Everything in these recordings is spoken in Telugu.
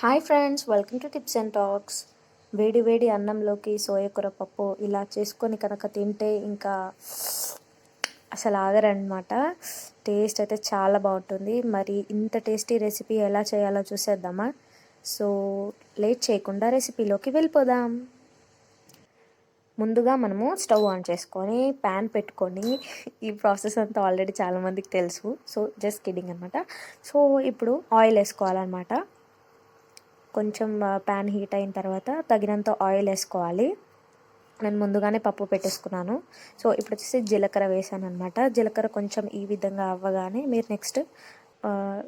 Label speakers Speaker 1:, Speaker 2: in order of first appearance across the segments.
Speaker 1: Hi friends, welcome to tips and talks. వేడి వేడి అన్నంలోకి సోయకూర పప్పు ఇలా చేసుకొని కనుక తింటే ఇంకా అసలు ఆగరనమాట. టేస్ట్ అయితే చాలా బాగుంటుంది. మరి ఇంత టేస్టీ రెసిపీ ఎలా చేయాలో చూసేద్దామా? సో లేట్ చేయకుండా రెసిపీలోకి వెళ్ళిపోదాం. ముందుగా మనము స్టవ్ ఆన్ చేసుకొని ప్యాన్ పెట్టుకొని ఈ ప్రాసెస్ అంతా ఆల్రెడీ చాలామందికి తెలుసు. సో జస్ట్ కిడ్డింగ్ అనమాట. సో ఇప్పుడు ఆయిల్ వేసుకోవాలన్నమాట. కొంచెం ప్యాన్ హీట్ అయిన తర్వాత తగినంత ఆయిల్ వేసుకోవాలి. నేను ముందుగానే పప్పు పెట్టేసుకున్నాను. సో ఇప్పుడు వచ్చేసి జీలకర్ర వేసాను అనమాట. జీలకర్ర కొంచెం ఈ విధంగా అవ్వగానే మీరు నెక్స్ట్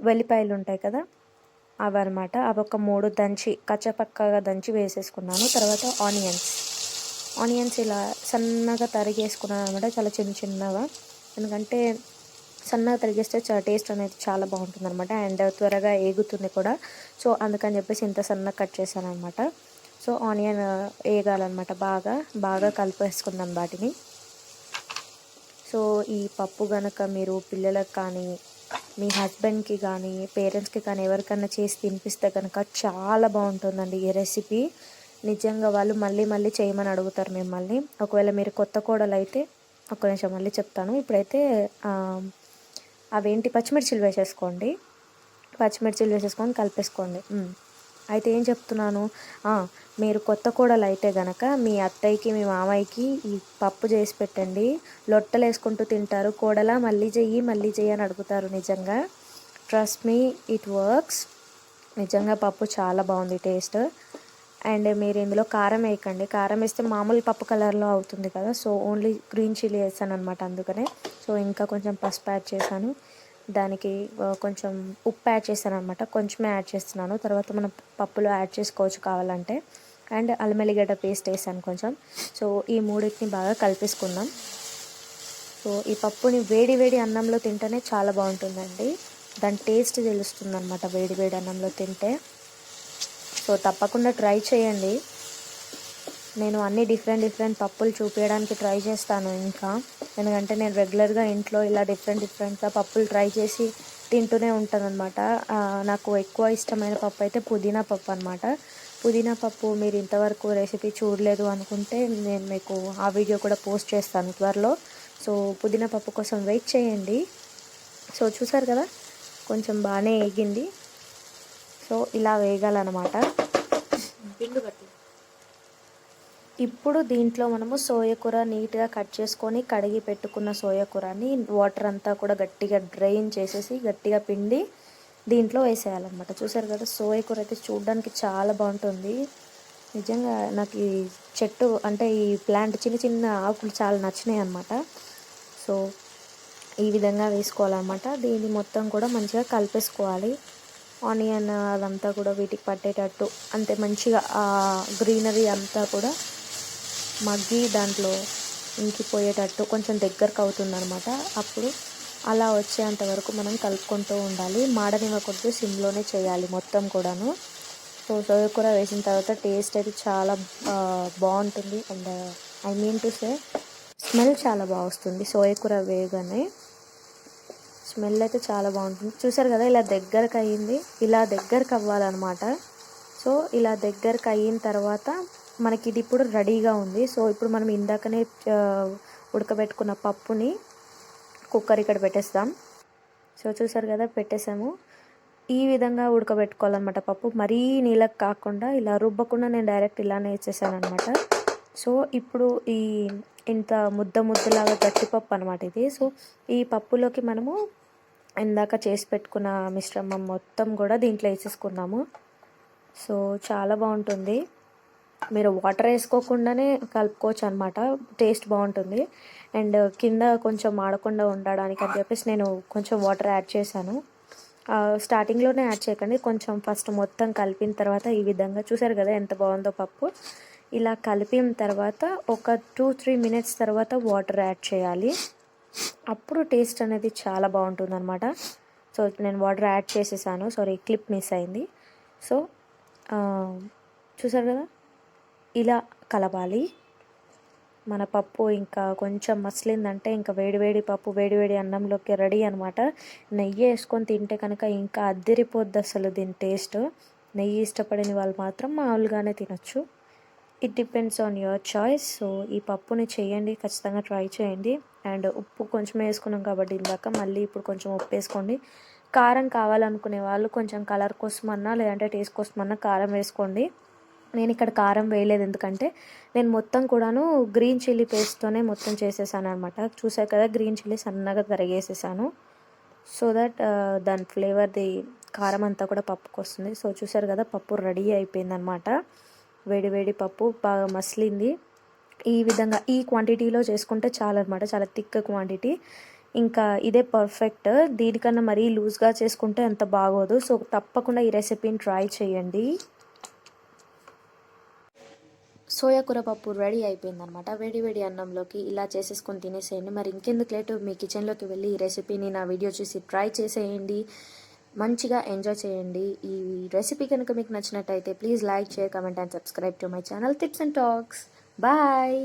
Speaker 1: వెల్లిపాయలు ఉంటాయి కదా, అవి అనమాట. అవి ఒక 3 దంచి కచ్చపక్కగా దంచి వేసేసుకున్నాను. తర్వాత ఆనియన్స్ ఇలా సన్నగా తరిగేసుకున్నాను అనమాట, చాలా చిన్న చిన్నగా. ఎందుకంటే సన్నగా తరిగేస్తే టేస్ట్ అనేది చాలా బాగుంటుంది అనమాట, అండ్ త్వరగా ఏగుతుంది కూడా. సో అందుకని చెప్పేసి ఇంత సన్నగా కట్ చేశాను అనమాట. సో ఆనియన్ వేగాలన్నమాట, బాగా బాగా కలిపేసుకుందాం వాటిని. సో ఈ పప్పు కనుక మీరు పిల్లలకు కానీ మీ హస్బెండ్కి కానీ పేరెంట్స్కి కానీ ఎవరికైనా చేసి తినిపిస్తే కనుక చాలా బాగుంటుందండి ఈ రెసిపీ. నిజంగా వాళ్ళు మళ్ళీ మళ్ళీ చేయమని అడుగుతారు మిమ్మల్ని. ఒకవేళ మీరు కొత్త కోడలు అయితే ఒక్క నిమిషం మళ్ళీ చెప్తాను. ఇప్పుడైతే అవేంటి పచ్చిమిర్చిలు వేసేసుకోండి. పచ్చిమిర్చిలు వేసేసుకొని కలిపేసుకోండి. అయితే ఏం చెప్తున్నాను, మీరు కొత్త కోడలు అయితే గనక మీ అత్తయ్యకి మీ మామయ్యకి ఈ పప్పు చేసి పెట్టండి. లొట్టలు వేసుకుంటూ తింటారు. కోడలా మళ్ళీ చెయ్యి అని అడుగుతారు. నిజంగా ట్రస్ట్ మీ, ఇట్ వర్క్స్. నిజంగా పప్పు చాలా బాగుంది టేస్ట్. అండ్ మీరు ఇందులో కారం వేయకండి. కారం వేస్తే మామూలు పప్పు కలర్లో అవుతుంది కదా. సో ఓన్లీ గ్రీన్ చిల్లీ వేసాను అనమాట, అందుకనే. సో ఇంకా కొంచెం పసుపు యాడ్ చేశాను. దానికి కొంచెం ఉప్పు యాడ్ చేశాను అనమాట, కొంచెమే యాడ్ చేస్తున్నాను. తర్వాత మనం పప్పులో యాడ్ చేసుకోవచ్చు కావాలంటే. అండ్ అల్లం ఎల్లిగడ్డ పేస్ట్ వేసాను కొంచెం. సో ఈ మూడింటిని బాగా కలిపేసుకుందాం. సో ఈ పప్పుని వేడి వేడి అన్నంలో తింటేనే చాలా బాగుంటుందండి. దాని టేస్ట్ తెలుస్తుంది అనమాట వేడి వేడి అన్నంలో తింటే. సో తప్పకుండా ట్రై చేయండి. నేను అన్ని డిఫరెంట్ పప్పులు చూపించడానికి ట్రై చేస్తాను ఇంకా. ఎందుకంటే నేను రెగ్యులర్గా ఇంట్లో ఇలా డిఫరెంట్గా పప్పులు ట్రై చేసి తింటూనే ఉంటాను అనమాట. నాకు ఎక్కువ ఇష్టమైన పప్పు అయితే పుదీనా పప్పు అనమాట. పుదీనా పప్పు మీరు ఇంతవరకు రెసిపీ చూడలేదు అనుకుంటే నేను మీకు ఆ వీడియో కూడా పోస్ట్ చేస్తాను త్వరలో. సో పుదీనా పప్పు కోసం వెయిట్ చేయండి. సో చూసారు కదా, కొంచెం బాగానే వేగింది. సో ఇలా వేగాలన్నమాట. ఇప్పుడు దీంట్లో మనము సోయకూర నీట్గా కట్ చేసుకొని కడిగి పెట్టుకున్న సోయకూరని వాటర్ అంతా కూడా గట్టిగా డ్రైన్ చేసేసి గట్టిగా పిండి దీంట్లో వేసేయాలన్నమాట. చూసారు కదా, సోయకూర అయితే చూడడానికి చాలా బాగుంటుంది. నిజంగా నాకు ఈ చెట్టు అంటే ఈ ప్లాంట్ చిన్న చిన్న ఆకులు చాలా నచ్చినాయి అన్నమాట. సో ఈ విధంగా వేసుకోవాలన్నమాట. దీన్ని మొత్తం కూడా మంచిగా కలిపేసుకోవాలి. ఆనియన్ అదంతా కూడా వీటికి పట్టేటట్టు అంతే మంచిగా ఆ గ్రీనరీ అంతా కూడా మగ్గి దాంట్లో ఇంకిపోయేటట్టు కొంచెం దగ్గరకు అవుతుందన్నమాట. అప్పుడు అలా వచ్చేంత వరకు మనం కలుపుకుంటూ ఉండాలి. మాడనివ్వకూడదు, సిమ్లోనే చేయాలి మొత్తం కూడాను. సో సోయకూర వేసిన తర్వాత టేస్ట్ అయితే చాలా బాగుంటుంది. And I mean to say smell చాలా బాగా వస్తుంది. సోయకూర వేయగానే స్మెల్ అయితే చాలా బాగుంటుంది. చూసారు కదా, ఇలా దగ్గరకు అయ్యింది. ఇలా దగ్గరకు అవ్వాలన్నమాట. సో ఇలా దగ్గరకు అయిన తర్వాత మనకి ఇది ఇప్పుడు రెడీగా ఉంది. సో ఇప్పుడు మనం ఇందాకనే ఉడకబెట్టుకున్న పప్పుని కుక్కర్ ఇక్కడ పెట్టేస్తాం. సో చూసారు కదా, పెట్టేసాము. ఈ విధంగా ఉడకబెట్టుకోవాలన్నమాట పప్పు. మరీ నీళ్ళకి కాకుండా ఇలా రుబ్బకుండా నేను డైరెక్ట్ ఇలానే వేసేసాను అనమాట. సో ఇప్పుడు ఈ ఇంత ముద్దలాగా గట్టిపప్పు అనమాట ఇది. సో ఈ పప్పులోకి మనము ఇందాక చేసి పెట్టుకున్న మిశ్రమం మొత్తం కూడా దీంట్లో వేసేసుకున్నాము. సో చాలా బాగుంటుంది. మీరు వాటర్ వేసుకోకుండానే కలుపుకోవచ్చు అనమాట, టేస్ట్ బాగుంటుంది. అండ్ కింద కొంచెం మాడకుండా ఉండడానికి అని చెప్పేసి నేను కొంచెం వాటర్ యాడ్ చేశాను. స్టార్టింగ్లోనే యాడ్ చేయకండి, కొంచెం ఫస్ట్ మొత్తం కలిపిన తర్వాత ఈ విధంగా చూసారు కదా ఎంత బాగుందో పప్పు. ఇలా కలిపిన తర్వాత ఒక 2-3 మినిట్స్ తర్వాత వాటర్ యాడ్ చేయాలి. అప్పుడు టేస్ట్ అనేది చాలా బాగుంటుంది అనమాట. సో నేను వాటర్ యాడ్ చేసేసాను. సారీ, క్లిప్ మిస్ అయింది. సో చూసారు కదా, ఇలా కలపాలి. మన పప్పు ఇంకా కొంచెం మసిలిందంటే ఇంకా వేడివేడి పప్పు వేడివేడి అన్నంలోకి రెడీ అనమాట. నెయ్యి వేసుకొని తింటే కనుక ఇంకా అద్దిరిపోద్ది అసలు దీని టేస్ట్. నెయ్యి ఇష్టపడని వాళ్ళు మాత్రం మామూలుగానే తినొచ్చు. It depends on your choice. So ఈ పప్పుని చేయండి, ఖచ్చితంగా ట్రై చేయండి. అండ్ ఉప్పు కొంచెం వేసుకున్నాం కాబట్టి ఇందాక, మళ్ళీ ఇప్పుడు కొంచెం ఉప్పు వేసుకోండి. కారం కావాలనుకునే వాళ్ళు కొంచెం కలర్ కోసమన్నా లేదంటే టేస్ట్ కోసమన్నా కారం వేసుకోండి. నేను ఇక్కడ కారం వేయలేదు, ఎందుకంటే నేను మొత్తం కూడాను గ్రీన్ చిల్లీ పేస్ట్తోనే మొత్తం చేసేసాను అనమాట. చూసారు కదా, గ్రీన్ చిల్లీ సన్నగా తరిగేసేసాను. సో దట్ దాని ఫ్లేవర్ది కారం అంతా కూడా పప్పుకు వస్తుంది. సో చూసారు కదా, పప్పు రెడీ అయిపోయిందనమాట. వేడి వేడి పప్పు బాగా మసిలింది. ఈ విధంగా ఈ క్వాంటిటీలో చేసుకుంటే చాలన్నమాట, చాలా థిక్ క్వాంటిటీ. ఇంకా ఇదే పర్ఫెక్ట్. దీనికన్నా మరీ లూజ్గా చేసుకుంటే అంత బాగోదు. సో తప్పకుండా ఈ రెసిపీని ట్రై చేయండి. సోయా కూర పప్పు రెడీ అయిపోయిందనమాట. వేడి వేడి అన్నంలోకి ఇలా చేసేసుకొని తినేసేయండి. మరి ఇంకెందుకు లేటు, మీ కిచెన్లోకి వెళ్ళి ఈ రెసిపీని నా వీడియో చూసి ట్రై చేసేయండి. మంచిగా ఎంజాయ్ చేయండి. ఈ రెసిపీ కనుక మీకు నచ్చినట్టయితే please like, share, comment and subscribe to my channel tips and talks. Bye.